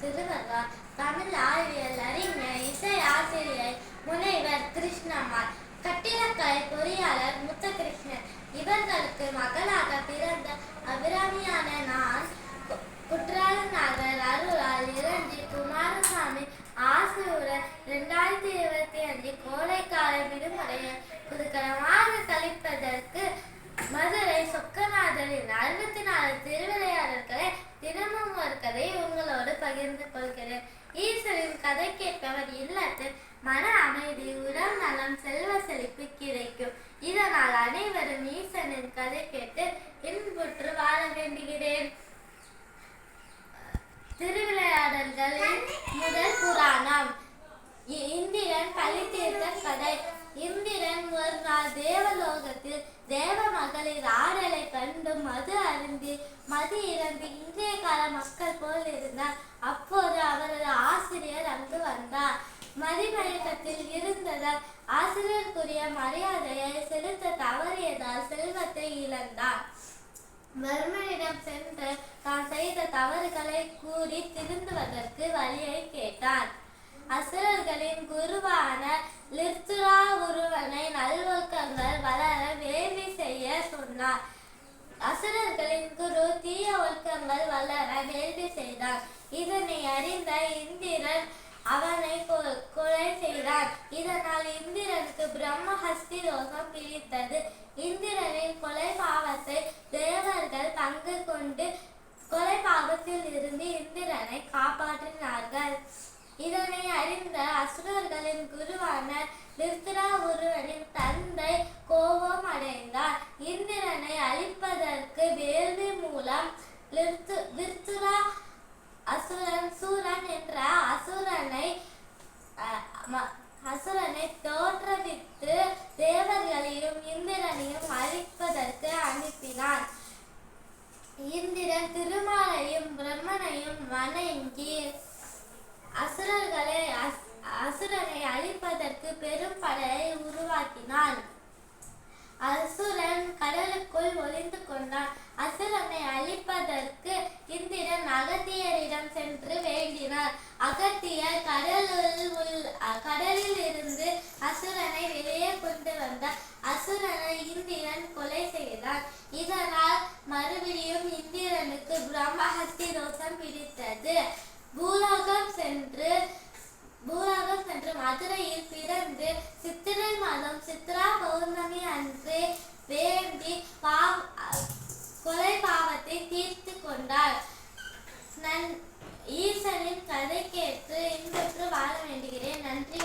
திருவள்ளுவர், தமிழ் ஆய்வியல் அறிஞர், இசை ஆசிரியர் முனைவர் கிருஷ்ணம்மாள், கட்டிடக்கலை பொறியாளர் முத்துகிருஷ்ணன் இவர்களுக்கு மகளாக பிறந்த அபிராமியான நான் குற்றாலநாதர் அருளால் இறங்கி குமாரசாமி ஆசியுடன் 2025 கோடைக்கால விடுமுறையை குதூகலமாக கழிப்பதற்கு மதுரை சொக்கநாதரின் 64 திருவிளையாடல்களை தினமும் ஒரு கதை உங்களோடு பகிர்ந்து கொள்கிறேன். ஈஸ்வரின் கதை கேட்பவர் இல்லத்தில் மன அமைதி, உடல் நலம், செல்வ செழிப்பு கிடைக்கும். இதனால் அனைவரும் ஈசனின் கதை கேட்டு இன்புற்று வாழ வேண்டுகிறேன். திருவிளையாடல்களின் முதல் புராணம். இந்திரன் பழி தீர்த்த கதை. இந்திரன் ஒரு நாள் தேவலோகத்தில் தேவ மகளிர் ஆடலை கண்டு மது அருந்தி மது இறந்து இன்றைய கால மக்கள் போல் இருந்தார். அப்போது அவரது ஆசிரியர் அங்கு வந்தார். மதிமயக்கத்தில் இருந்ததால் ஆசிரியருக்குரிய மரியாதையை செலுத்த தவறியதால் செல்வத்தை இழந்தார். வர்மனிடம் சென்று தான் செய்த தவறுகளை கூறி திருந்துவதற்கு வழியை கேட்டான். அசுரர்களின் குருவான லிர்த்துரா ஒருவனை நல்வொழுக்கங்கள் வளர வேள்வி செய்ய சொன்னார். அசுரர்களின் குரு தீய ஒழுக்கங்கள் வளர வேள்வி செய்தார். இதனை அறிந்த இந்திரன் அவனை கொலை செய்தார். இதனால் இந்திரனுக்கு பிரம்மஹஸ்தி தோஷம் பிடித்தது. இந்திரனின் கொலை பாவத்தை தேவர்கள் பங்கு கொண்டு கொலை பாவத்தில் இருந்து இந்திரனை காப்பாற்றினார்கள். இதனை அறிந்த அசுரர்களின் குருவான லிர்த்துரா ஒருவனின் தந்தை கோபம் அடைந்தார். இந்திரனை அழிப்பதற்கு வேள்வி மூலம் லிர்த்துரா சூரன் என்ற அசுரனை தோற்றுவித்து தேவர்களையும் இந்திரனையும் அழிப்பதற்கு அனுப்பினார். இந்திரன் திருமாலையும் பிரம்மனையும் வணங்கி அசுரனை அழிப்பதற்கு பெரும் படையை உருவாக்கினான். அசுரன் கடலுக்குள் ஒளிந்து கொண்டான். அசுரனை அழிப்பதற்கு இந்திரன் அகத்தியரிடம் சென்று வேண்டினார். அகத்தியர் கடலில் இருந்து அசுரனை வெளியே கொண்டு வந்தார். அசுரனை இந்திரன் கொலை செய்தார். இதனால் மறுபடியும் இந்திரனுக்கு பிரம்மஹஸ்தி தோஷம் பிடித்தது. பூலோகம் சென்று மதுரையில் பிறந்து சித்திரை மாதம் சித்ரா பௌர்ணமி அன்று வேண்டி கொலை பாவத்தை தீர்த்து கொண்டார். ஈசனின் கதை கேட்டு இன்புற்று வாழ வேண்டுகிறேன். நன்றி.